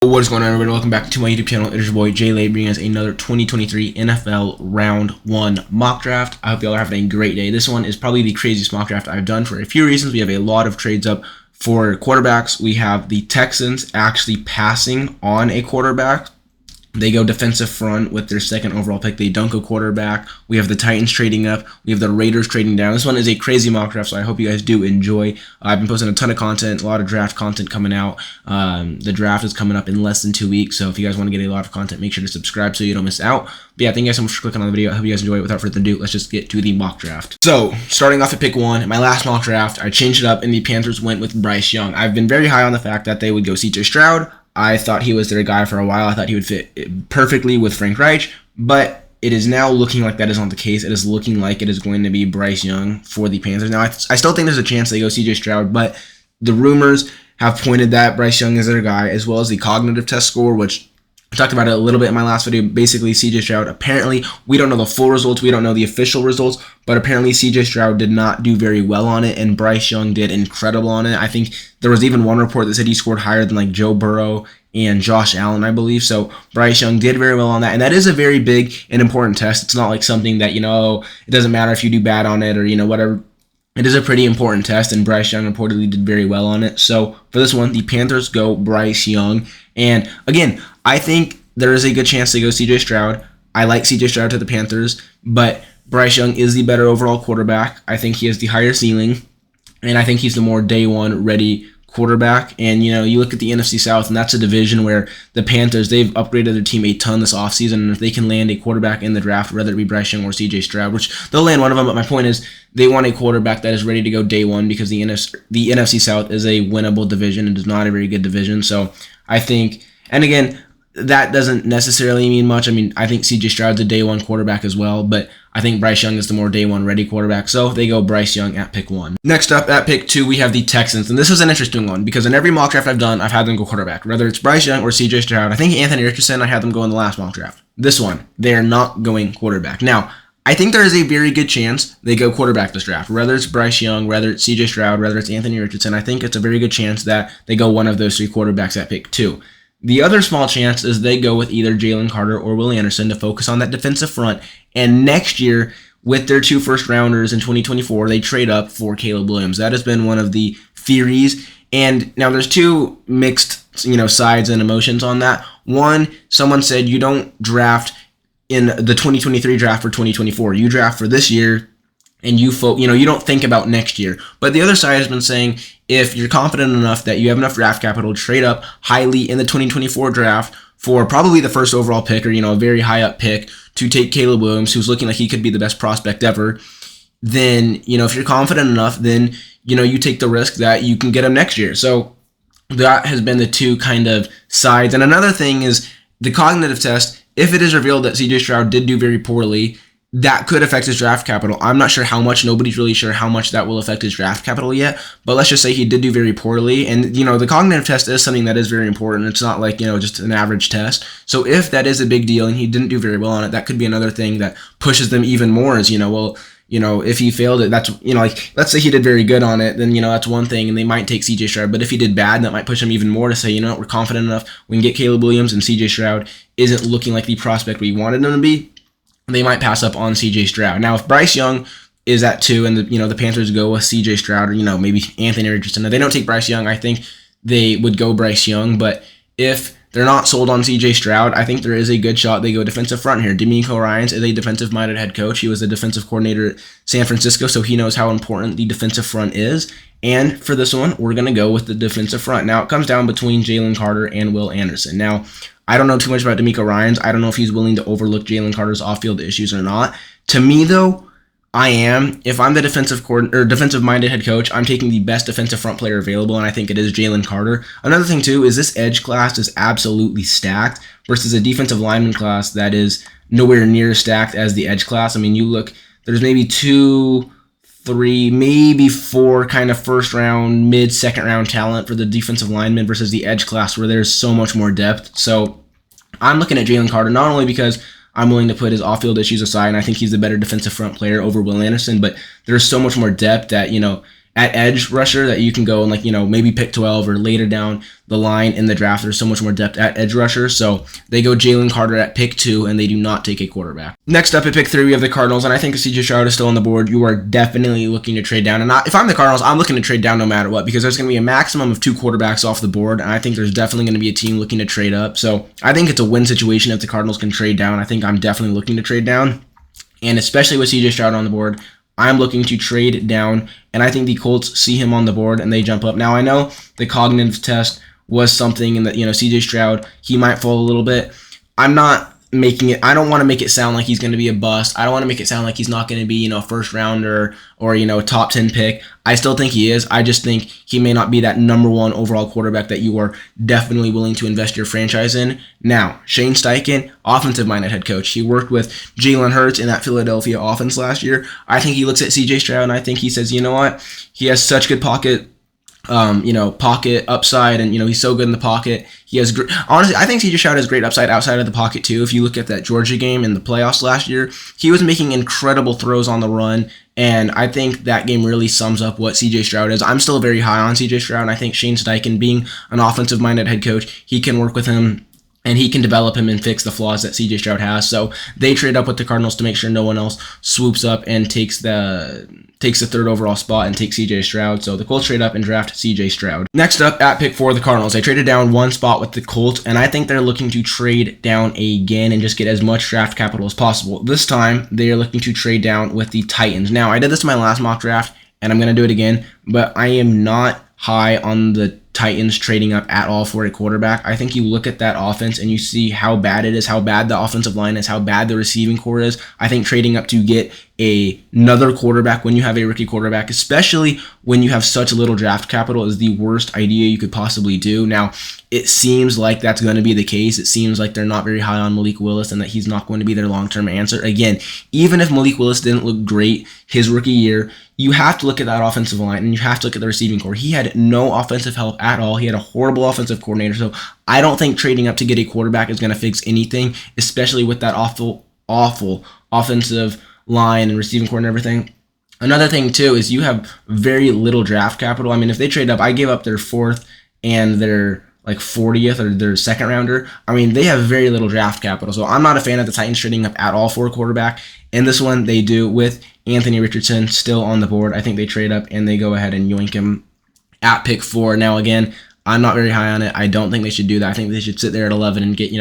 What is going on, everybody? Welcome back to my YouTube channel. It is your boy Jay Lay, bringing us another 2023 NFL Round 1 mock draft. I hope y'all are having a great day. This one is probably the craziest mock draft I've done for a few reasons. We have a lot of trades up for quarterbacks. We have the Texans actually passing on a quarterback. They go defensive front with their second overall pick. They don't go quarterback. We have the Titans trading up. We have the Raiders trading down. This one is a crazy mock draft, so I hope you guys do enjoy. I've been posting a ton of content, a lot of draft content coming out. The draft is coming up in less than 2 weeks, so if you guys want to get a lot of content, make sure to subscribe so you don't miss out. But yeah, thank you guys so much for clicking on the video. I hope you guys enjoy it. Without further ado, let's just get to the mock draft. So, starting off at pick 1, my last mock draft, I changed it up, and the Panthers went with Bryce Young. I've been very high on the fact that they would go CJ Stroud. I thought he was their guy for a while. I thought he would fit perfectly with Frank Reich, but it is now looking like that is not the case. It is looking like it is going to be Bryce Young for the Panthers. Now, I still think there's a chance they go CJ Stroud, but the rumors have pointed that Bryce Young is their guy, as well as the cognitive test score, which I talked about it a little bit in my last video. Basically, CJ Stroud, apparently, we don't know the full results. We don't know the official results, but apparently CJ Stroud did not do very well on it, and Bryce Young did incredible on it. I think there was even one report that said he scored higher than like Joe Burrow and Josh Allen, I believe. So Bryce Young did very well on that, and that is a very big and important test. It's not like something that, it doesn't matter if you do bad on it or, whatever. It is a pretty important test, and Bryce Young reportedly did very well on it. So for this one, the Panthers go Bryce Young. And again, I think there is a good chance they go CJ Stroud. I like CJ Stroud to the Panthers, but Bryce Young is the better overall quarterback. I think he has the higher ceiling, and I think he's the more day one ready quarterback. And you look at the NFC South, and that's a division where the Panthers, they've upgraded their team a ton this offseason, and if they can land a quarterback in the draft, whether it be Bryce Young or CJ Stroud, which they'll land one of them, but my point is they want a quarterback that is ready to go day one, because the NFC South is a winnable division. It is not a very good division. So I think, and again, that doesn't necessarily mean much. I mean, I think CJ Stroud's a day one quarterback as well, but I think Bryce Young is the more day one ready quarterback, so they go Bryce Young at pick 1. Next up, at pick 2, we have the Texans, and this is an interesting one, because in every mock draft I've done, I've had them go quarterback, whether it's Bryce Young or CJ Stroud. I think Anthony Richardson, I had them go in the last mock draft. This one, they're not going quarterback. Now, I think there is a very good chance they go quarterback this draft, whether it's Bryce Young, whether it's CJ Stroud, whether it's Anthony Richardson. I think it's a very good chance that they go one of those 3 quarterbacks at pick 2. The other small chance is they go with either Jalen Carter or Will Anderson to focus on that defensive front, and next year, with their 2 first-rounders in 2024, they trade up for Caleb Williams. That has been one of the theories, and now there's 2 mixed, sides and emotions on that. One, someone said you don't draft in the 2023 draft for 2024. You draft for this year, and you don't think about next year. But the other side has been saying if you're confident enough that you have enough draft capital to trade up highly in the 2024 draft for probably the first overall pick, or a very high up pick, to take Caleb Williams, who's looking like he could be the best prospect ever, then if you're confident enough, then you take the risk that you can get him next year. So that has been the 2 kind of sides. And another thing is the cognitive test. If it is revealed that CJ Stroud did do very poorly, that could affect his draft capital. I'm not sure how much. Nobody's really sure how much that will affect his draft capital yet. But let's just say he did do very poorly. And, the cognitive test is something that is very important. It's not like, just an average test. So if that is a big deal and he didn't do very well on it, that could be another thing that pushes them even more is, if he failed it, that's, let's say he did very good on it, then, that's one thing, and they might take CJ Stroud. But if he did bad, that might push him even more to say, we're confident enough, we can get Caleb Williams, and CJ Stroud isn't looking like the prospect we wanted him to be. They might pass up on CJ Stroud. Now, if Bryce Young is at 2 and the Panthers go with CJ Stroud or, maybe Anthony Richardson, if they don't take Bryce Young, I think they would go Bryce Young. But if they're not sold on CJ Stroud, I think there is a good shot they go defensive front here. D'Amico Ryans is a defensive-minded head coach. He was a defensive coordinator at San Francisco, so he knows how important the defensive front is. And for this one, we're going to go with the defensive front. Now, it comes down between Jalen Carter and Will Anderson. Now, I don't know too much about D'Amico Ryans. I don't know if he's willing to overlook Jalen Carter's off-field issues or not. To me, though, I am. If I'm the defensive-minded head coach, I'm taking the best defensive front player available, and I think it is Jalen Carter. Another thing, too, is this edge class is absolutely stacked versus a defensive lineman class that is nowhere near as stacked as the edge class. I mean, you look, there's maybe 2, 3, maybe 4 kind of first-round, mid-second-round talent for the defensive lineman versus the edge class where there's so much more depth. So I'm looking at Jalen Carter not only because I'm willing to put his off-field issues aside, and I think he's the better defensive front player over Will Anderson, but there's so much more depth that, at edge rusher that you can go and, like, maybe pick 12 or later down the line in the draft. There's so much more depth at edge rusher. So they go Jalen Carter at pick 2, and they do not take a quarterback. Next up at pick 3, we have the Cardinals, and I think if CJ Stroud is still on the board, you are definitely looking to trade down. And if I'm the Cardinals, I'm looking to trade down no matter what, because there's going to be a maximum of 2 quarterbacks off the board, and I think there's definitely going to be a team looking to trade up. So I think it's a win situation if the Cardinals can trade down. I think I'm definitely looking to trade down, and especially with CJ Stroud on the board, I'm looking to trade down, and I think the Colts see him on the board and they jump up. Now, I know the cognitive test was something, and that, CJ Stroud, he might fall a little bit. I'm not making it, I don't want to make it sound like he's going to be a bust. I don't want to make it sound like he's not going to be, first rounder or top 10 pick. I still think he is. I just think he may not be that number 1 overall quarterback that you are definitely willing to invest your franchise in. Now, Shane Steichen, offensive-minded head coach. He worked with Jalen Hurts in that Philadelphia offense last year. I think he looks at CJ Stroud and I think he says, you know what? He has such good pocket upside, and he's so good in the pocket. He has honestly, I think CJ Stroud has great upside outside of the pocket too. If you look at that Georgia game in the playoffs last year, he was making incredible throws on the run, and I think that game really sums up what CJ Stroud is. I'm still very high on CJ Stroud, and I think Shane Steichen, being an offensive-minded head coach, he can work with him and he can develop him and fix the flaws that CJ Stroud has. So they trade up with the Cardinals to make sure no one else swoops up and takes the 3rd overall spot and takes CJ Stroud. So the Colts trade up and draft CJ Stroud. Next up at pick 4, the Cardinals. They traded down 1 spot with the Colts, and I think they're looking to trade down again and just get as much draft capital as possible. This time, they are looking to trade down with the Titans. Now, I did this in my last mock draft, and I'm going to do it again, but I am not high on the Titans trading up at all for a quarterback. I think you look at that offense and you see how bad it is, how bad the offensive line is, how bad the receiving core is. I think trading up to get another quarterback when you have a rookie quarterback, especially when you have such little draft capital, is the worst idea you could possibly do. Now, it seems like that's going to be the case. It seems like they're not very high on Malik Willis and that he's not going to be their long-term answer. Again, even if Malik Willis didn't look great his rookie year, you have to look at that offensive line and you have to look at the receiving core. He had no offensive help at all. He had a horrible offensive coordinator. So I don't think trading up to get a quarterback is going to fix anything, especially with that awful offensive line and receiving core and everything. Another thing, too, is you have very little draft capital. I mean, if they trade up, I gave up their 4th and their 40th or their 2nd rounder. I mean, they have very little draft capital. So I'm not a fan of the Titans trading up at all for a quarterback. In this one, they do with Anthony Richardson still on the board. I think they trade up and they go ahead and yoink him at pick 4. Now, again, I'm not very high on it. I don't think they should do that. I think they should sit there at 11 and get,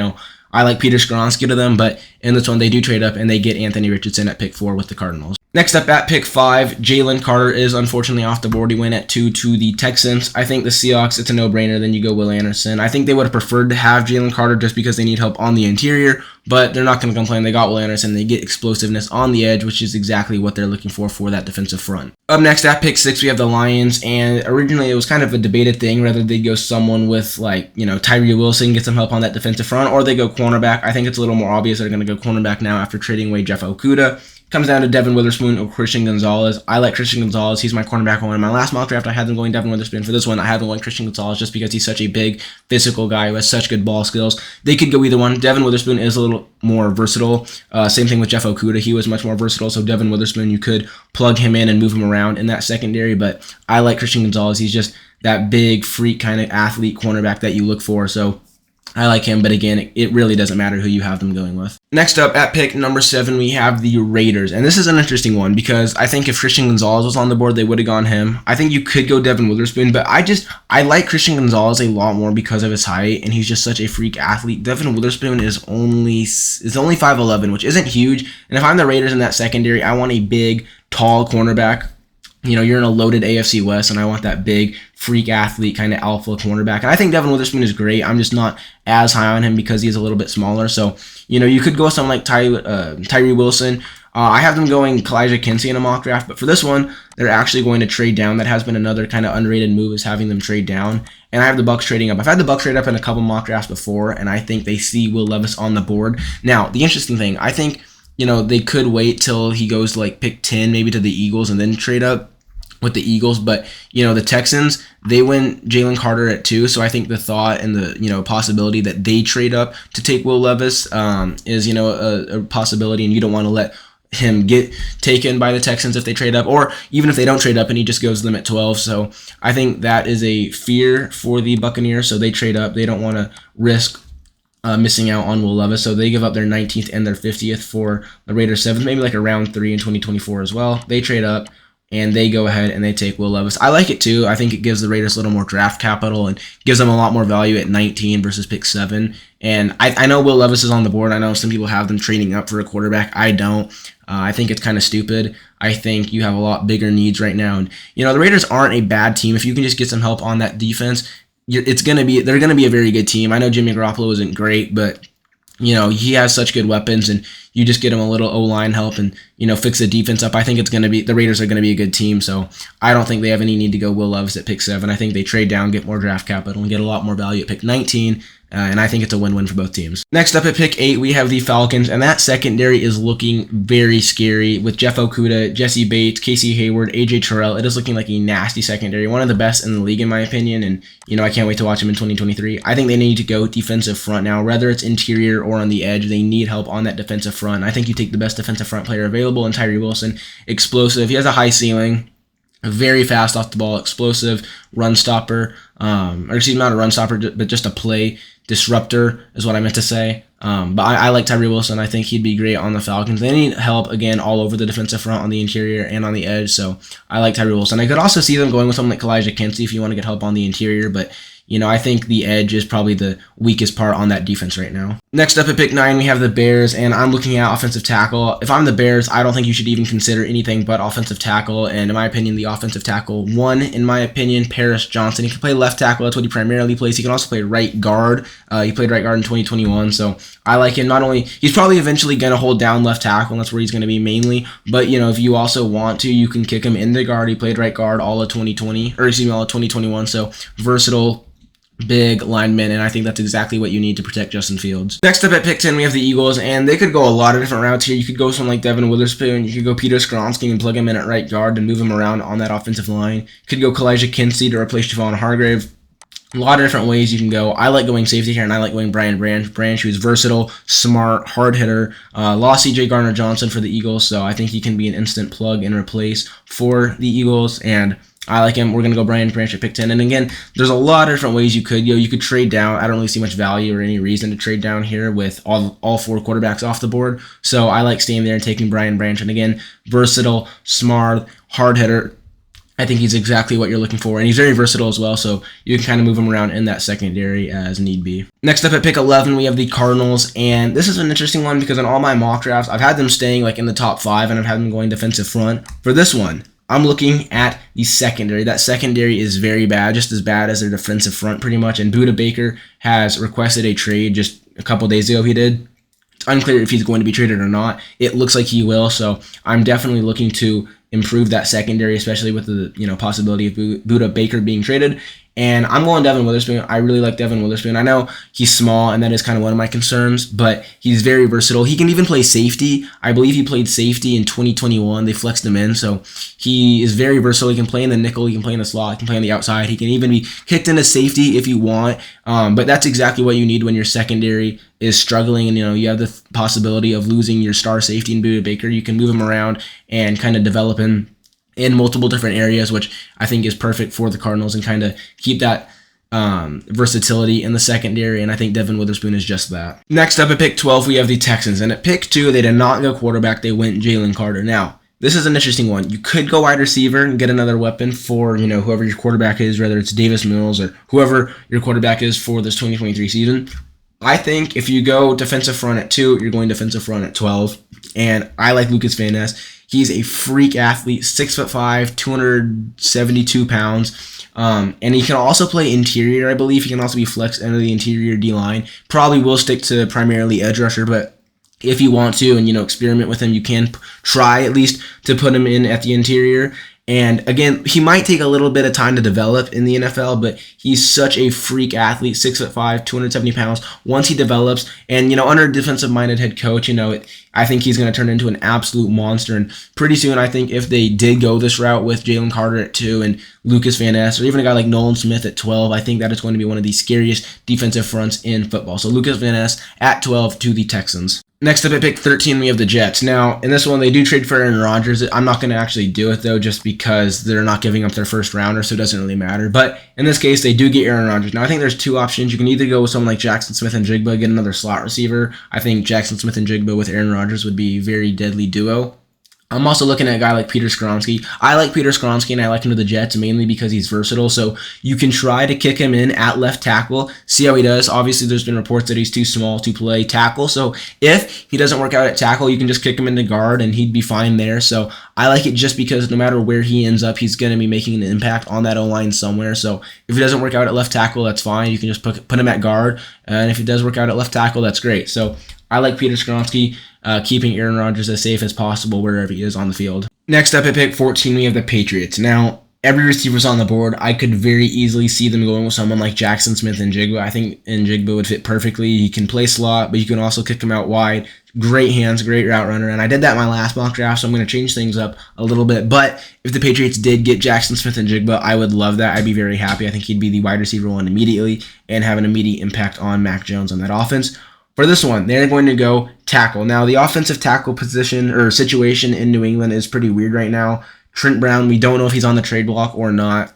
I like Peter Skoronski to them, but in this one, they do trade up and they get Anthony Richardson at pick 4 with the Cardinals. Next up at pick 5, Jalen Carter is unfortunately off the board. He went at 2 to the Texans. I think the Seahawks, it's a no-brainer. Then you go Will Anderson. I think they would have preferred to have Jalen Carter just because they need help on the interior, but they're not going to complain. They got Will Anderson. They get explosiveness on the edge, which is exactly what they're looking for that defensive front. Up next at pick 6, we have the Lions, and originally it was kind of a debated thing whether they go someone with Tyree Wilson, get some help on that defensive front, or they go cornerback. I think it's a little more obvious they're going to go cornerback now after trading away Jeff Okudah. Comes down to Devin Witherspoon or Christian Gonzalez. I like Christian Gonzalez. He's my cornerback one. In my last mock draft, I had them going Devin Witherspoon. For this one, I had them going Christian Gonzalez just because he's such a big, physical guy who has such good ball skills. They could go either one. Devin Witherspoon is a little more versatile. Same thing with Jeff Okudah. He was much more versatile. So Devin Witherspoon, you could plug him in and move him around in that secondary. But I like Christian Gonzalez. He's just that big, freak kind of athlete cornerback that you look for. So I like him, but again, it really doesn't matter who you have them going with. Next up, at pick number 7, we have the Raiders. And this is an interesting one because I think if Christian Gonzalez was on the board, they would have gone him. I think you could go Devin Witherspoon, but I like Christian Gonzalez a lot more because of his height, and he's just such a freak athlete. Devin Witherspoon is only 5'11", which isn't huge. And if I'm the Raiders in that secondary, I want a big, tall cornerback. You're in a loaded AFC West, and I want that big, freak athlete kind of alpha cornerback. And I think Devin Witherspoon is great. I'm just not as high on him because he's a little bit smaller. So, you could go with someone like Tyree Wilson. I have them going Kalijah Kinsey in a mock draft, but for this one, they're actually going to trade down. That has been another kind of underrated move, is having them trade down. And I have the Bucs trading up. I've had the Bucs trade up in a couple mock drafts before, and I think they see Will Levis on the board. Now, the interesting thing, I think they could wait till he goes to pick 10, maybe to the Eagles, and then trade up with the Eagles. But, the Texans, they went Jalen Carter at 2. So I think the thought and the, possibility that they trade up to take Will Levis is, a possibility. And you don't want to let him get taken by the Texans if they trade up, or even if they don't trade up and he just goes to them at 12. So I think that is a fear for the Buccaneers. So they trade up. They don't want to risk missing out on Will Levis. So they give up their 19th and their 50th for the Raiders' 7th, maybe like a round 3 in 2024 as well. They trade up and they go ahead and they take Will Levis. I like it too. I think it gives the Raiders a little more draft capital and gives them a lot more value at 19 versus pick 7. And I know Will Levis is on the board. I know some people have them trading up for a quarterback. I don't. I think it's kind of stupid. I think you have a lot bigger needs right now. And, the Raiders aren't a bad team. If you can just get some help on that defense, they're going to be a very good team. I know Jimmy Garoppolo isn't great, but he has such good weapons, and you just get him a little O-line help and, fix the defense up. I think the Raiders are going to be a good team, so I don't think they have any need to go Will Levis at pick 7. I think they trade down, get more draft capital, and get a lot more value at pick 19, and I think it's a win-win for both teams. Next up at pick 8, we have the Falcons, and that secondary is looking very scary with Jeff Okudah, Jesse Bates, Casey Hayward, AJ Terrell. It is looking like a nasty secondary, one of the best in the league in my opinion, and I can't wait to watch them in 2023. I think they need to go defensive front now, whether it's interior or on the edge. They need help on that defensive front. I think you take the best defensive front player available in Tyree Wilson. Explosive. He has a high ceiling. Very fast off the ball, explosive run stopper, not a run stopper, but just a play disruptor is what I meant to say. But I like Tyree Wilson. I think he'd be great on the Falcons. They need help, again, all over the defensive front, on the interior and on the edge, so I like Tyree Wilson. I could also see them going with someone like Kalijah Kinsey if you want to get help on the interior, but I think the edge is probably the weakest part on that defense right now. Next up at pick 9, we have the Bears, and I'm looking at offensive tackle. If I'm the Bears, I don't think you should even consider anything but offensive tackle, and in my opinion, the offensive tackle one, in my opinion, Paris Johnson. He can play left tackle. That's what he primarily plays. He can also play right guard. He played right guard in 2021, so I like him. Not only, he's probably eventually going to hold down left tackle, and that's where he's going to be mainly, but, if you also want to, you can kick him in the guard. He played right guard all of 2021, so versatile, big lineman, and I think that's exactly what you need to protect Justin Fields. Next up at pick 10, we have the Eagles, and they could go a lot of different routes here. You could go someone like Devin Witherspoon. You could go Peter Skronsky and plug him in at right guard and move him around on that offensive line. You could go Kalijah Kinsey to replace Javon Hargrave. A lot of different ways you can go. I like going safety here, and I like going Brian Branch, who's versatile, smart, hard hitter. Lost C.J. Gardner-Johnson for the Eagles, so I think he can be an instant plug and replace for the Eagles, and I like him. We're going to go Brian Branch at pick 10. And again, there's a lot of different ways you could go. You could trade down. I don't really see much value or any reason to trade down here with all 4 quarterbacks off the board. So I like staying there and taking Brian Branch. And again, versatile, smart, hard hitter. I think he's exactly what you're looking for. And he's very versatile as well, so you can kind of move him around in that secondary as need be. Next up at pick 11, we have the Cardinals. And this is an interesting one because in all my mock drafts, I've had them staying in the top 5, and I've had them going defensive front. For this one, I'm looking at the secondary. That secondary is very bad, just as bad as their defensive front pretty much. And Budda Baker has requested a trade just a couple days ago. He did. It's unclear if he's going to be traded or not. It looks like he will, so I'm definitely looking to improve that secondary, especially with the possibility of Budda Baker being traded. And I'm going Devin Witherspoon. I really like Devin Witherspoon. I know he's small, and that is kind of one of my concerns, but he's very versatile. He can even play safety. I believe he played safety in 2021. They flexed him in, so he is very versatile. He can play in the nickel. He can play in the slot. He can play on the outside. He can even be kicked into safety if you want, but that's exactly what you need when your secondary is struggling, and you have the possibility of losing your star safety in Budda Baker. You can move him around and kind of develop him in multiple different areas, which I think is perfect for the Cardinals, and kind of keep that versatility in the secondary, and I think Devin Witherspoon is just that. Next up at pick 12, we have the Texans, and at pick 2, they did not go quarterback. They went Jalen Carter. Now, this is an interesting one. You could go wide receiver and get another weapon for whoever your quarterback is, whether it's Davis Mills or whoever your quarterback is for this 2023 season. I think if you go defensive front at 2, you're going defensive front at 12, and I like Lucas Van Ness. He's a freak athlete, 6'5", 272 pounds, and he can also play interior, I believe. He can also be flexed into the interior D-line. Probably will stick to primarily edge rusher, but if you want to and, experiment with him, you can try at least to put him in at the interior. And again, he might take a little bit of time to develop in the NFL, but he's such a freak athlete, 6'5", 270 pounds. Once he develops, and under a defensive-minded head coach, I think he's going to turn into an absolute monster. And pretty soon, I think if they did go this route with Jalen Carter at 2 and Lucas Van Ness, or even a guy like Nolan Smith at 12, I think that is going to be one of the scariest defensive fronts in football. So Lucas Van Ness at 12 to the Texans. Next up at pick 13, we have the Jets. Now, in this one, they do trade for Aaron Rodgers. I'm not going to actually do it, though, just because they're not giving up their first rounder, so it doesn't really matter. But in this case, they do get Aaron Rodgers. Now, I think there's two options. You can either go with someone like Jackson Smith and Jigba, get another slot receiver. I think Jackson Smith and Jigba with Aaron Rodgers would be a very deadly duo. I'm also looking at a guy like Peter Skoronski. I like Peter Skoronski, and I like him to the Jets mainly because he's versatile. So you can try to kick him in at left tackle, see how he does. Obviously, there's been reports that he's too small to play tackle. So if he doesn't work out at tackle, you can just kick him into guard, and he'd be fine there. So I like it just because no matter where he ends up, he's going to be making an impact on that O-line somewhere. So if he doesn't work out at left tackle, that's fine. You can just put him at guard. And if it does work out at left tackle, that's great. So I like Peter Skoronski, keeping Aaron Rodgers as safe as possible wherever he is on the field. Next up at pick 14, we have the Patriots. Now, every receiver's on the board. I could very easily see them going with someone like Jackson Smith and Jigba. I think Jigba would fit perfectly. He can play slot, but you can also kick him out wide. Great hands, great route runner, and I did that in my last mock draft, so I'm going to change things up a little bit. But if the Patriots did get Jackson Smith and Jigba, I would love that. I'd be very happy. I think he'd be the wide receiver one immediately and have an immediate impact on Mac Jones on that offense. For this one, they're going to go tackle. Now, the offensive tackle position or situation in New England is pretty weird right now. Trent Brown, we don't know if he's on the trade block or not.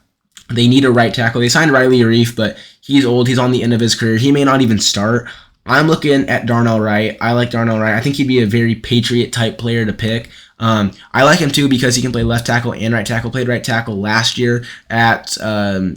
They need a right tackle. They signed Riley Reef, but he's old. He's on the end of his career. He may not even start. I'm looking at Darnell Wright. I like Darnell Wright. I think he'd be a very Patriot-type player to pick. I like him, too, because he can play left tackle and right tackle. Played right tackle last year at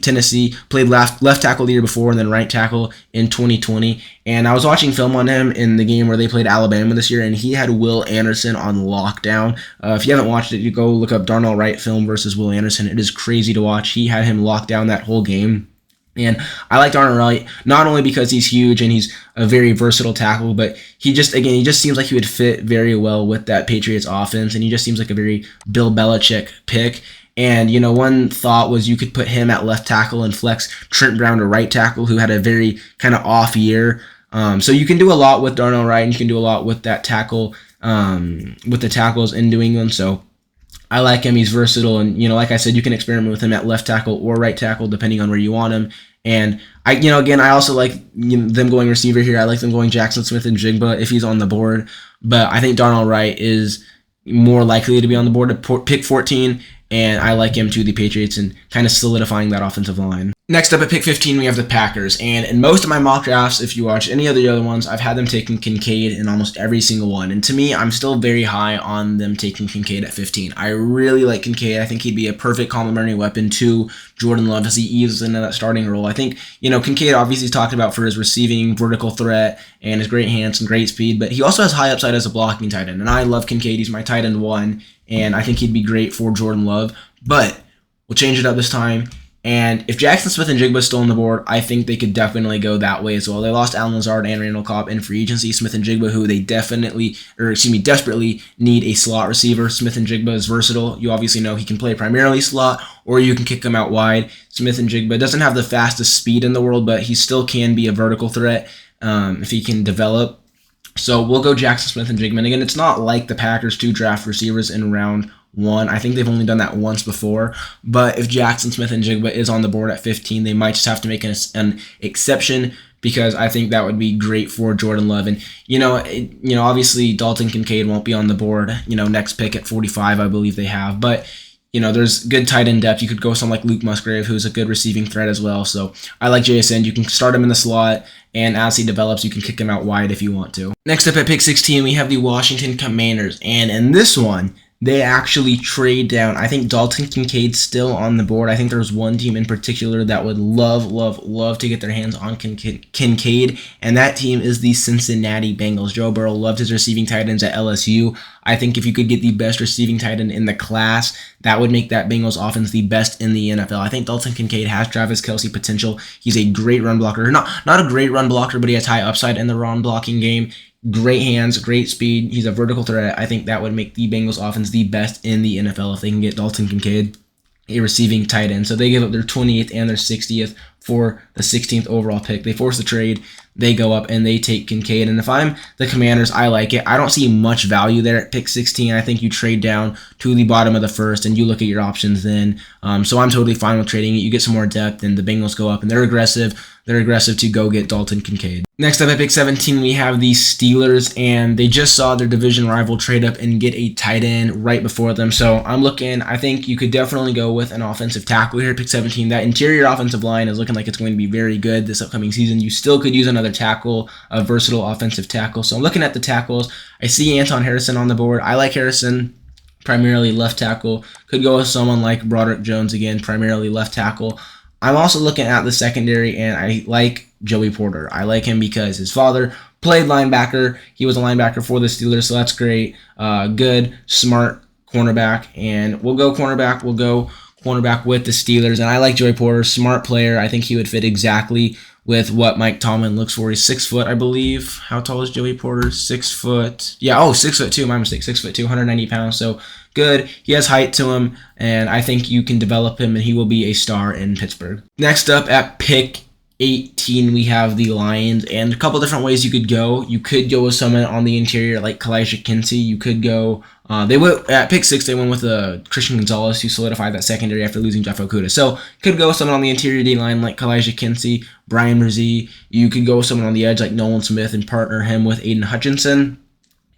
Tennessee. Played left tackle the year before and then right tackle in 2020. And I was watching film on him in the game where they played Alabama this year, and he had Will Anderson on lockdown. If you haven't watched it, you go look up Darnell Wright film versus Will Anderson. It is crazy to watch. He had him locked down that whole game. And I like Darnell Wright, not only because he's huge and he's a very versatile tackle, but he just seems like he would fit very well with that Patriots offense, and he just seems like a very Bill Belichick pick. And, one thought was you could put him at left tackle and flex Trent Brown to right tackle, who had a very kind of off year. So you can do a lot with Darnell Wright, and you can do a lot with that tackle, with the tackles in New England. So I like him. He's versatile, and like I said, you can experiment with him at left tackle or right tackle depending on where you want him. And I also like them going receiver here. I like them going Jackson Smith and Jigba if he's on the board, but I think Darnell Wright is more likely to be on the board at pick 14, and I like him to the Patriots and kind of solidifying that offensive line. Next up at pick 15, we have the Packers. And in most of my mock drafts, if you watch any of the other ones, I've had them taking Kincaid in almost every single one. And to me, I'm still very high on them taking Kincaid at 15. I really like Kincaid. I think he'd be a perfect complementary weapon to Jordan Love as he eases into that starting role. I think, Kincaid obviously is talked about for his receiving vertical threat and his great hands and great speed, but he also has high upside as a blocking tight end. And I love Kincaid. He's my tight end one, and I think he'd be great for Jordan Love. But we'll change it up this time. And if Jackson Smith and Jigba is still on the board, I think they could definitely go that way as well. They lost Allen Lazard and Randall Cobb in free agency. Smith and Jigba, who they desperately need a slot receiver. Smith and Jigba is versatile. You obviously know he can play primarily slot, or you can kick him out wide. Smith and Jigba doesn't have the fastest speed in the world, but he still can be a vertical threat if he can develop. So we'll go Jackson Smith and Jigba. And again, it's not like the Packers to draft receivers in round one. I think they've only done that once before. But if Jackson Smith and Jigba is on the board at 15, they might just have to make an exception, because I think that would be great for Jordan Love. And, obviously Dalton Kincaid won't be on the board, next pick at 45, I believe they have. But, there's good tight end depth. You could go with someone like Luke Musgrave, who's a good receiving threat as well. So I like JSN. You can start him in the slot, and as he develops, you can kick him out wide if you want to. Next up at pick 16, we have the Washington Commanders. And in this one, they actually trade down. I think Dalton Kincaid's still on the board. I think there's one team in particular that would love to get their hands on Kincaid, and that team is the Cincinnati Bengals. Joe Burrow loved his receiving tight ends at LSU. I think if you could get the best receiving tight end in the class, that would make that Bengals offense the best in the NFL. I think Dalton Kincaid has Travis Kelce potential. He's a great run blocker. Not a great run blocker, but he has high upside in the run blocking game. Great hands, great speed. He's a vertical threat. I think that would make the Bengals offense the best in the NFL if they can get Dalton Kincaid, a receiving tight end. So they give up their 20th and their 60th for the 16th overall pick. They force the trade. They go up and they take Kincaid. And if I'm the Commanders, I like it. I don't see much value there at pick 16. I think you trade down to the bottom of the first and you look at your options then. So I'm totally fine with trading it. You get some more depth and the Bengals go up and they're aggressive. They're aggressive to go get Dalton Kincaid. Next up at pick 17, we have the Steelers, and they just saw their division rival trade up and get a tight end right before them. So I think you could definitely go with an offensive tackle here at pick 17. That interior offensive line is looking like it's going to be very good this upcoming season. You still could use another tackle, a versatile offensive tackle. So I'm looking at the tackles. I see Anton Harrison on the board. I like Harrison, primarily left tackle. Could go with someone like Broderick Jones again, primarily left tackle. I'm also looking at the secondary, and I like Joey Porter. I like him because his father played linebacker. He was a linebacker for the Steelers, so that's great. Good, smart cornerback, and we'll go cornerback. We'll go cornerback with the Steelers, and I like Joey Porter, smart player. I think he would fit exactly with what Mike Tomlin looks for. He's 6 foot, I believe. How tall is Joey Porter? 6 foot. Yeah, 6'2". My mistake. 6'2", 190 pounds. So good. He has height to him, and I think you can develop him, and he will be a star in Pittsburgh. Next up at pick 18, we have the Lions, and a couple different ways you could go. You could go with someone on the interior like Kalijah Kinsey. You could go. They went at pick 6. They went with Christian Gonzalez, who solidified that secondary after losing Jeff Okudah. So could go with someone on the interior D line like Kalijah Kinsey, Brian Brzee. You could go with someone on the edge like Nolan Smith and partner him with Aiden Hutchinson.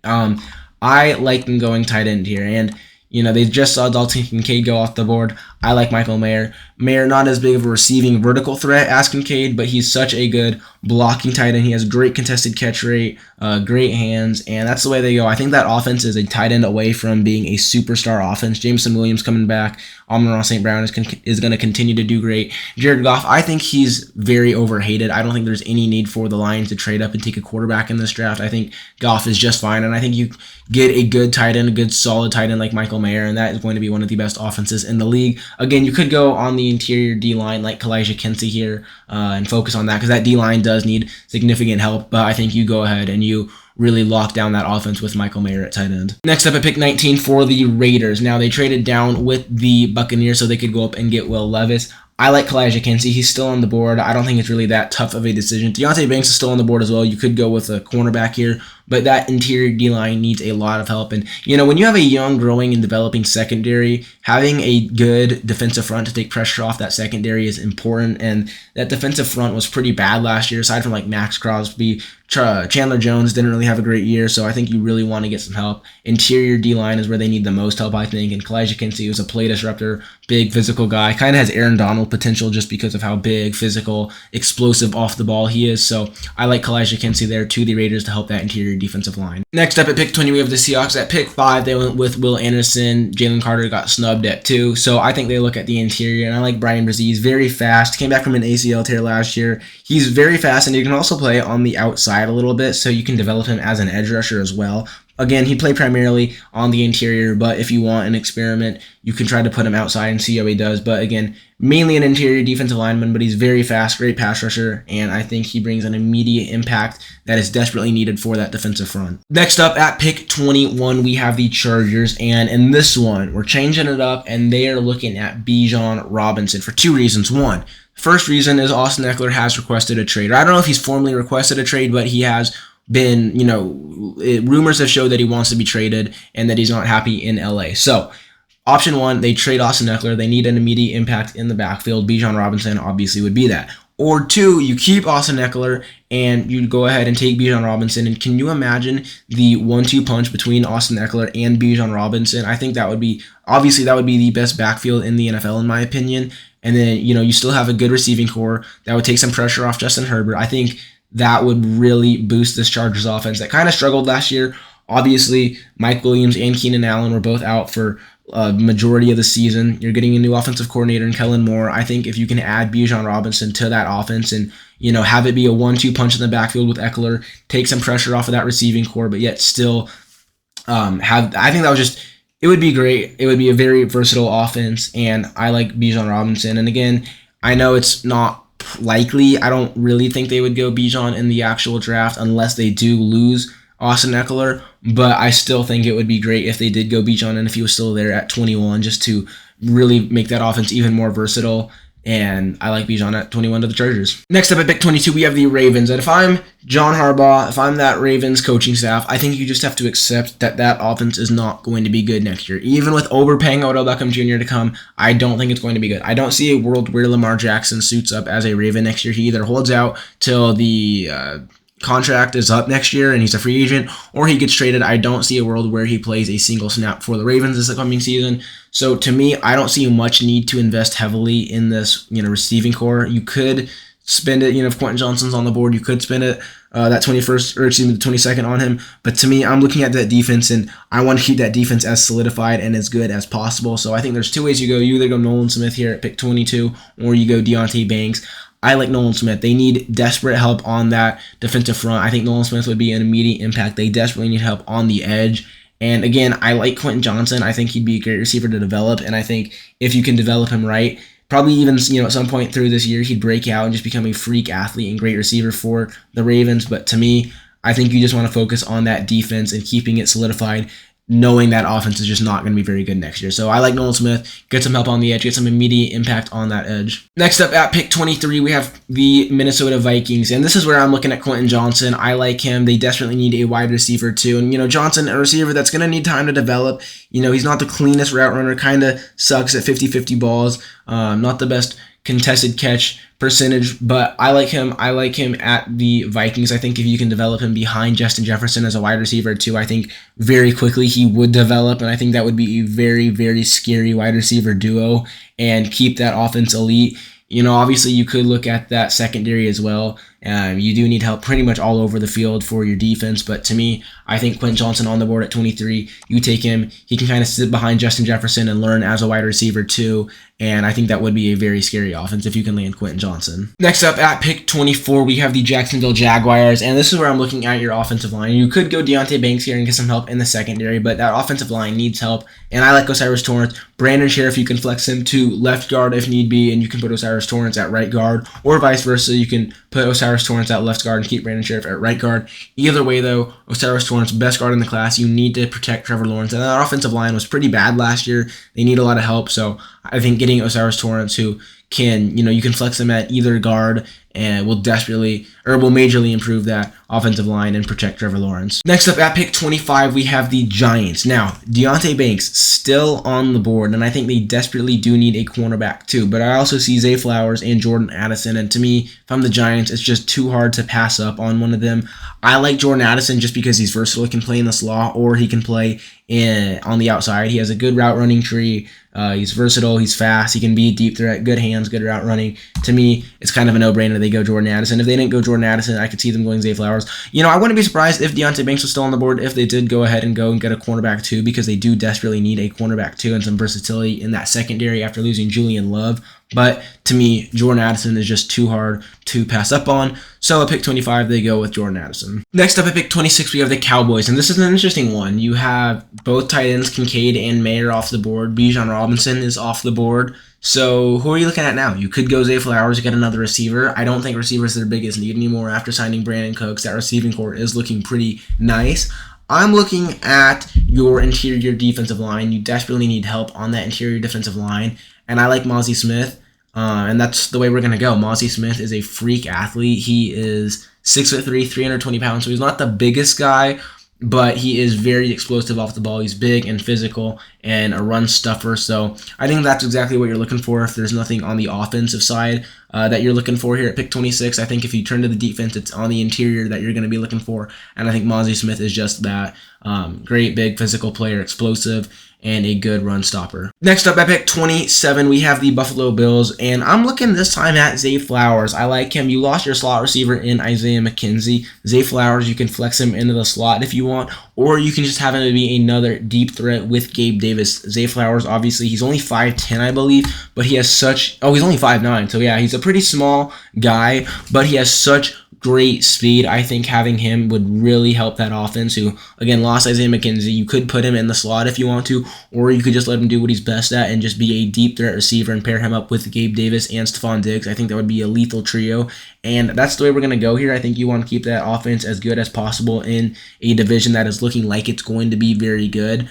I like them going tight end here, and they just saw Dalton Kincaid go off the board. I like Michael Mayer. Mayer, not as big of a receiving vertical threat as Kincaid, but he's such a good blocking tight end. He has great contested catch rate, great hands, and that's the way they go. I think that offense is a tight end away from being a superstar offense. Jameson Williams coming back. Amon-Ra St. Brown is going to continue to do great. Jared Goff, I think he's very overhated. I don't think there's any need for the Lions to trade up and take a quarterback in this draft. I think Goff is just fine, and I think you get a good tight end, a good solid tight end like Michael Mayer, and that is going to be one of the best offenses in the league. Again, you could go on the interior D-line like Kalijah Kinsey here and focus on that because that D-line does need significant help, but I think you go ahead and you really lock down that offense with Michael Mayer at tight end. Next up at pick 19 for the Raiders. Now, they traded down with the Buccaneers so they could go up and get Will Levis. I like Kalijah Kinsey. He's still on the board. I don't think it's really that tough of a decision. Deontay Banks is still on the board as well. You could go with a cornerback here, but that interior D-line needs a lot of help. And, when you have a young, growing, and developing secondary, having a good defensive front to take pressure off that secondary is important. And that defensive front was pretty bad last year, aside from like Max Crosby. Chandler Jones didn't really have a great year, so I think you really want to get some help. Interior D-line is where they need the most help, I think, and Kalijah Kinsey was a play disruptor, big physical guy, kind of has Aaron Donald potential just because of how big, physical, explosive off the ball he is, so I like Kalijah Kinsey there to the Raiders to help that interior defensive line. Next up at pick 20, we have the Seahawks. At pick 5, they went with Will Anderson. Jalen Carter got snubbed at 2, so I think they look at the interior, and I like Brian Brzee. He's very fast, came back from an ACL tear last year. He's very fast, and you can also play on the outside a little bit, so you can develop him as an edge rusher as well. Again, he played primarily on the interior, but if you want an experiment, you can try to put him outside and see how he does. But again, mainly an interior defensive lineman, but he's very fast, great pass rusher, and I think he brings an immediate impact that is desperately needed for that defensive front. Next up at pick 21, we have the Chargers, and in this one, we're changing it up, and they are looking at Bijan Robinson for 2 reasons. One, first reason is Austin Eckler has requested a trade. I don't know if he's formally requested a trade, but he has been, rumors have showed that he wants to be traded and that he's not happy in LA. So, option 1, they trade Austin Eckler. They need an immediate impact in the backfield. Bijan Robinson obviously would be that. Or 2, you keep Austin Eckler and you go ahead and take Bijan Robinson. And can you imagine the 1-2 punch between Austin Eckler and Bijan Robinson? I think that would be the best backfield in the NFL in my opinion. And then, you still have a good receiving core that would take some pressure off Justin Herbert. I think that would really boost this Chargers offense that kind of struggled last year. Obviously, Mike Williams and Keenan Allen were both out for a majority of the season. You're getting a new offensive coordinator in Kellen Moore. I think if you can add Bijan Robinson to that offense and, have it be a 1-2 punch in the backfield with Eckler, take some pressure off of that receiving core, but yet still I think it would be great. It would be a very versatile offense, and I like Bijan Robinson. And again, I know it's not likely. I don't really think they would go Bijan in the actual draft unless they do lose Austin Eckler, but I still think it would be great if they did go Bijan and if he was still there at 21 just to really make that offense even more versatile and I like Bijan at 21 to the Chargers. Next up at pick 22, we have the Ravens. And if I'm John Harbaugh, if I'm that Ravens coaching staff, I think you just have to accept that that offense is not going to be good next year. Even with overpaying Odell Beckham Jr. to come, I don't think it's going to be good. I don't see a world where Lamar Jackson suits up as a Raven next year. He either holds out till the contract is up next year and he's a free agent, or he gets traded. I don't see a world where he plays a single snap for the Ravens this coming season. So to me, I don't see much need to invest heavily in this, receiving core. You could spend it, if Quentin Johnston's on the board, you could spend it the 22nd on him. But to me, I'm looking at that defense, and I want to keep that defense as solidified and as good as possible. So I think there's two ways you go. You either go Nolan Smith here at pick 22, or you go Deontay Banks. I like Nolan Smith. They need desperate help on that defensive front. I think Nolan Smith would be an immediate impact. They desperately need help on the edge. And again, I like Quentin Johnston. I think he'd be a great receiver to develop. And I think if you can develop him right, probably even, at some point through this year, he'd break out and just become a freak athlete and great receiver for the Ravens. But to me, I think you just want to focus on that defense and keeping it solidified, knowing that offense is just not going to be very good next year. So I like Nolan Smith. Get some help on the edge. Get some immediate impact on that edge. Next up at pick 23, we have the Minnesota Vikings. And this is where I'm looking at Quentin Johnston. I like him. They desperately need a wide receiver too. And, Johnston, a receiver that's going to need time to develop. He's not the cleanest route runner. Kind of sucks at 50-50 balls. Not the best contested catch percentage, but I like him. I like him at the Vikings. I think if you can develop him behind Justin Jefferson as a wide receiver too, I think very quickly he would develop, and I think that would be a very, very scary wide receiver duo and keep that offense elite. Obviously you could look at that secondary as well. You do need help pretty much all over the field for your defense, but to me, I think Quentin Johnston on the board at 23, you take him. He can kind of sit behind Justin Jefferson and learn as a wide receiver too, and I think that would be a very scary offense if you can land Quentin Johnston. Next up at pick 24, we have the Jacksonville Jaguars, and this is where I'm looking at your offensive line. You could go Deontay Banks here and get some help in the secondary, but that offensive line needs help, and I like Osiris Torrance. Brandon Sheriff, you can flex him to left guard if need be, and you can put Osiris Torrance at right guard, or vice versa. You can put Osiris Torrance at left guard and keep Brandon Sheriff at right guard. Either way, though, Osiris Torrance, best guard in the class. You need to protect Trevor Lawrence, and that offensive line was pretty bad last year. They need a lot of help, so I think getting Osiris Torrance, who can, you can flex him at either guard, and will majorly improve that offensive line and protect Trevor Lawrence. Next up at pick 25, we have the Giants. Now, Deontay Banks still on the board, and I think they desperately do need a cornerback too, but I also see Zay Flowers and Jordan Addison, and to me, if I'm the Giants, it's just too hard to pass up on one of them. I like Jordan Addison just because he's versatile. He can play in the slot, or he can play on the outside. He has a good route running tree. He's versatile. He's fast. He can be a deep threat. Good hands. Good route running. To me, it's kind of a no-brainer. They go Jordan Addison. If they didn't go Jordan Addison, I could see them going Zay Flowers. I wouldn't be surprised if Deontay Banks was still on the board if they did go ahead and get a cornerback too, because they do desperately need a cornerback too and some versatility in that secondary after losing Julian Love. But to me, Jordan Addison is just too hard to pass up on. So at pick 25, they go with Jordan Addison. Next up at pick 26, we have the Cowboys. And this is an interesting one. You have both tight ends, Kincaid and Mayer, off the board. Bijan Robinson is off the board. So who are you looking at now? You could go Zay Flowers to get another receiver. I don't think receivers are their biggest need anymore after signing Brandon Cooks. That receiving core is looking pretty nice. I'm looking at your interior defensive line. You desperately need help on that interior defensive line. And I like Mozzie Smith. And that's the way we're going to go. Mozzie Smith is a freak athlete. He is 6'3", 320 pounds. So he's not the biggest guy, but he is very explosive off the ball. He's big and physical and a run stuffer. So I think that's exactly what you're looking for if there's nothing on the offensive side that you're looking for here at pick 26. I think if you turn to the defense, it's on the interior that you're going to be looking for. And I think Mozzie Smith is just that. Great, big, physical player, explosive, and a good run stopper. Next up at pick 27, we have the Buffalo Bills, and I'm looking this time at Zay Flowers. I like him. You lost your slot receiver in Isaiah McKenzie. Zay Flowers, you can flex him into the slot if you want, or you can just have him to be another deep threat with Gabe Davis. Zay Flowers, obviously, he's only 5'10", I believe, but he has he's only 5'9", so yeah, he's a pretty small guy, but he has such great speed. I think having him would really help that offense, who, again, lost Isaiah McKenzie. You could put him in the slot if you want to, or you could just let him do what he's best at and just be a deep threat receiver and pair him up with Gabe Davis and Stephon Diggs. I think that would be a lethal trio, and that's the way we're going to go here. I think you want to keep that offense as good as possible in a division that is looking like it's going to be very good.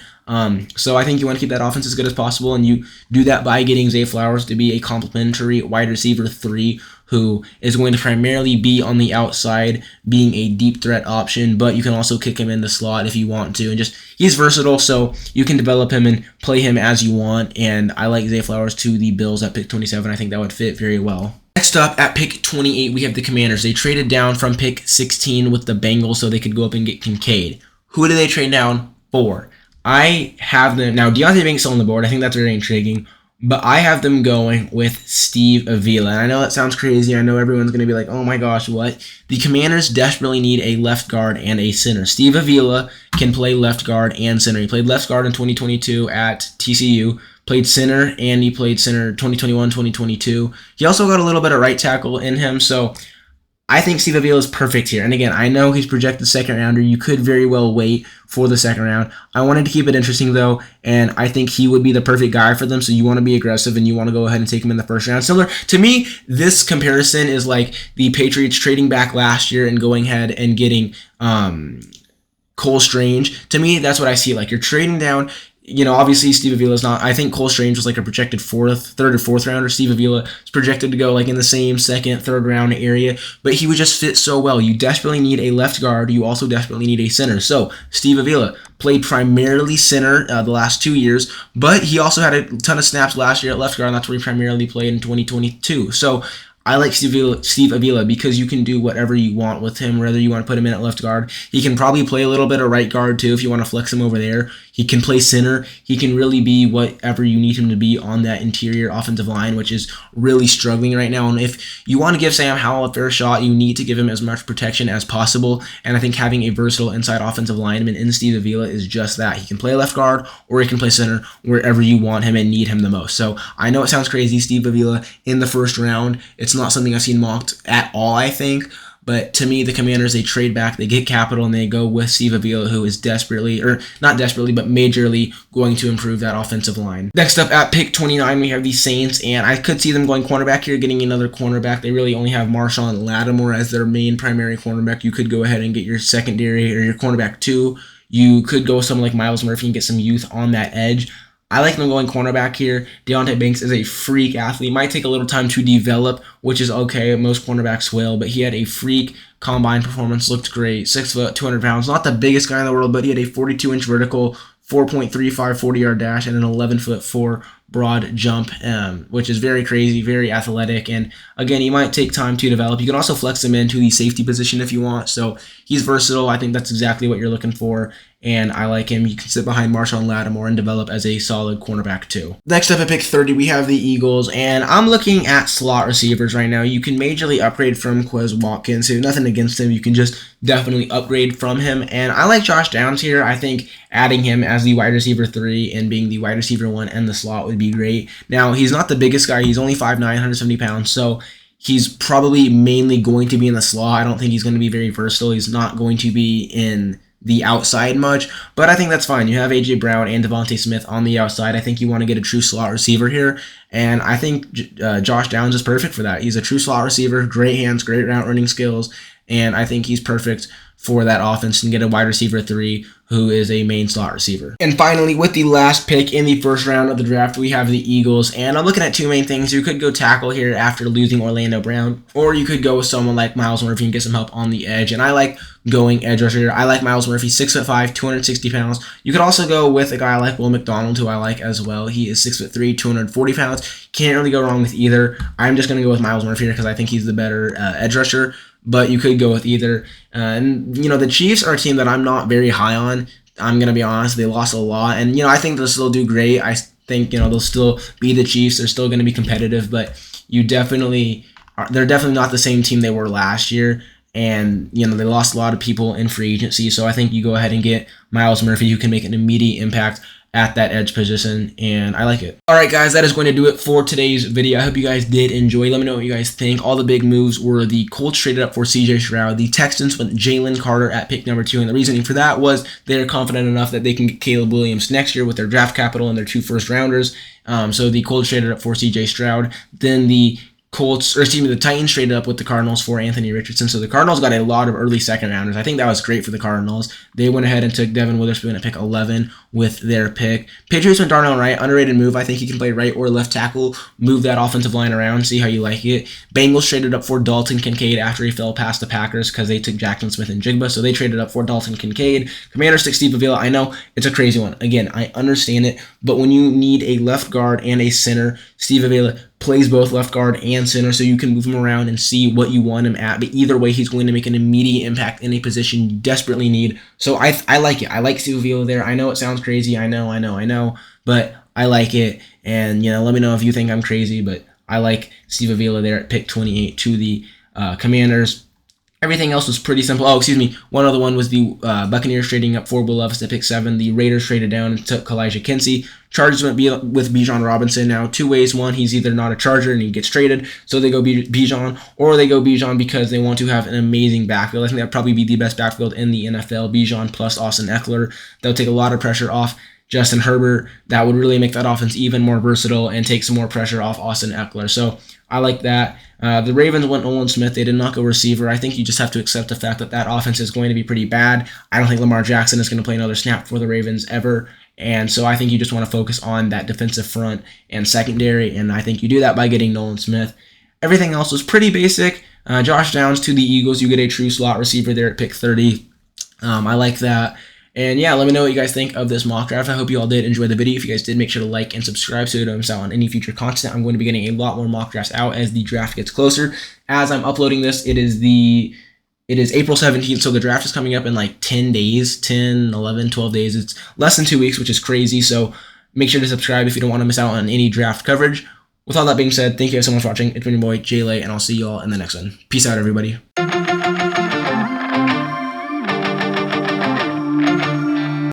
So I think you want to keep that offense as good as possible, and you do that by getting Zay Flowers to be a complimentary wide receiver 3 who is going to primarily be on the outside, being a deep threat option, but you can also kick him in the slot if you want to, and just he's versatile, so you can develop him and play him as you want, and I like Zay Flowers to the Bills at pick 27. I think that would fit very well. Next up, at pick 28, we have the Commanders. They traded down from pick 16 with the Bengals so they could go up and get Kincaid. Who did they trade down for? I have them now. Deontay Banks on the board. I think that's very intriguing, but I have them going with Steve Avila. And I know that sounds crazy. I know everyone's going to be like, "Oh my gosh, what?" The Commanders desperately need a left guard and a center. Steve Avila can play left guard and center. He played left guard in 2022 at TCU. Played center, and he played center 2021, 2022. He also got a little bit of right tackle in him, so I think Steve Avila is perfect here. And again, I know he's projected second rounder. You could very well wait for the second round. I wanted to keep it interesting, though, and I think he would be the perfect guy for them. So you want to be aggressive, and you want to go ahead and take him in the first round. Similar to me, this comparison is like the Patriots trading back last year and going ahead and getting Cole Strange. To me, that's what I see. Like, you're trading down. Obviously Steve Avila is not. I think Cole Strange was like a projected third or fourth rounder. Steve Avila is projected to go like in the same second, third round area, but he would just fit so well. You desperately need a left guard. You also desperately need a center. So Steve Avila played primarily center the last 2 years, but he also had a ton of snaps last year at left guard, and that's where he primarily played in 2022. So I like Steve Avila because you can do whatever you want with him, whether you want to put him in at left guard. He can probably play a little bit of right guard too if you want to flex him over there. He can play center. He can really be whatever you need him to be on that interior offensive line, which is really struggling right now. And if you want to give Sam Howell a fair shot, you need to give him as much protection as possible. And I think having a versatile inside offensive lineman in Steve Avila is just that. He can play left guard or he can play center wherever you want him and need him the most. So I know it sounds crazy, Steve Avila in the first round. It's not something I've seen mocked at all, I think. But to me, the Commanders, they trade back, they get capital, and they go with Steve Avila, who is desperately, or not desperately, but majorly going to improve that offensive line. Next up at pick 29, we have the Saints, and I could see them going cornerback here, getting another cornerback. They really only have Marshawn Lattimore as their main primary cornerback. You could go ahead and get your secondary or your cornerback too. You could go with someone like Miles Murphy and get some youth on that edge. I like them going cornerback here. Deontay Banks is a freak athlete. Might take a little time to develop, which is okay. Most cornerbacks will, but he had a freak combine performance. Looked great. 6 foot, 200 pounds. Not the biggest guy in the world, but he had a 42-inch vertical, 4.35 40-yard dash, and an 11'4" broad jump, which is very crazy, very athletic. And again, he might take time to develop. You can also flex him into the safety position if you want. So he's versatile. I think that's exactly what you're looking for. And I like him. You can sit behind Marshawn Lattimore and develop as a solid cornerback too. Next up at pick 30, we have the Eagles, and I'm looking at slot receivers right now. You can majorly upgrade from Quez Watkins, so nothing against him. You can just definitely upgrade from him. And I like Josh Downs here. I think adding him as the wide receiver 3 and being the wide receiver 1 and the slot would be great. Now, he's not the biggest guy. He's only 5'9", 170 pounds, so he's probably mainly going to be in the slot. I don't think he's going to be very versatile. He's not going to be in the outside much, but I think that's fine. You have A.J. Brown and Devontae Smith on the outside. I think you want to get a true slot receiver here, and I think Josh Downs is perfect for that. He's a true slot receiver, great hands, great route running skills, and I think he's perfect for that offense and get a wide receiver 3 who is a main slot receiver. And finally, with the last pick in the first round of the draft, we have the Eagles, and I'm looking at two main things. You could go tackle here after losing Orlando Brown, or you could go with someone like Miles Murphy and get some help on the edge, and I like going edge rusher. I like Miles Murphy, 6'5", 260 pounds. You could also go with a guy like Will McDonald, who I like as well. He is 6'3", 240 pounds. Can't really go wrong with either. I'm just going to go with Miles Murphy here because I think he's the better edge rusher, but you could go with either. And, the Chiefs are a team that I'm not very high on. I'm going to be honest. They lost a lot, and, I think they'll still do great. I think, they'll still be the Chiefs. They're still going to be competitive, but they're definitely not the same team they were last year. And, they lost a lot of people in free agency. So I think you go ahead and get Miles Murphy, who can make an immediate impact at that edge position, and I like it. All right, guys, that is going to do it for today's video. I hope you guys did enjoy. Let me know what you guys think. All the big moves were the Colts traded up for CJ Stroud. The Texans went Jalen Carter at pick number 2, and the reasoning for that was they're confident enough that they can get Caleb Williams next year with their draft capital and their 2 first-rounders. So the Colts traded up for CJ Stroud. Then the Titans traded up with the Cardinals for Anthony Richardson. So the Cardinals got a lot of early second rounders. I think that was great for the Cardinals. They went ahead and took Devin Witherspoon at pick 11 with their pick. Patriots went Darnell Wright, underrated move. I think he can play right or left tackle, move that offensive line around, see how you like it. Bengals traded up for Dalton Kincaid after he fell past the Packers because they took Jackson Smith and Jigba. So they traded up for Dalton Kincaid. Commanders took Steve Avila. I know it's a crazy one. Again, I understand it, but when you need a left guard and a center, Steve Avila plays both left guard and center, so you can move him around and see what you want him at. But either way, he's going to make an immediate impact in a position you desperately need. So I like it. I like Steve Avila there. I know it sounds crazy. I know. But I like it. And, let me know if you think I'm crazy. But I like Steve Avila there at pick 28 to the Commanders. Everything else was pretty simple. Oh, excuse me. One other one was the Buccaneers trading up for Will Levis at pick 7. The Raiders traded down and took Kalijah Kinsey. Chargers went with Bijan Robinson. Now, 2 ways. One, he's either not a Charger and he gets traded, so they go Bijan, or they go Bijan because they want to have an amazing backfield. I think that would probably be the best backfield in the NFL. Bijan plus Austin Eckler. That would take a lot of pressure off Justin Herbert. That would really make that offense even more versatile and take some more pressure off Austin Eckler. So I like that. The Ravens went Nolan Smith. They did not go receiver. I think you just have to accept the fact that offense is going to be pretty bad. I don't think Lamar Jackson is going to play another snap for the Ravens ever. And so I think you just want to focus on that defensive front and secondary, and I think you do that by getting Nolan Smith. Everything else was pretty basic. Josh Downs to the Eagles. You get a true slot receiver there at pick 30. I like that. And yeah, let me know what you guys think of this mock draft. I hope you all did enjoy the video. If you guys did, make sure to like and subscribe so you don't miss out on any future content. I'm going to be getting a lot more mock drafts out as the draft gets closer. As I'm uploading this, it is April 17th, so the draft is coming up in like 10 days, 10, 11, 12 days. It's less than 2 weeks, which is crazy. So make sure to subscribe if you don't want to miss out on any draft coverage. With all that being said, thank you guys so much for watching. It's been your boy, Jay Lay, and I'll see you all in the next one. Peace out, everybody.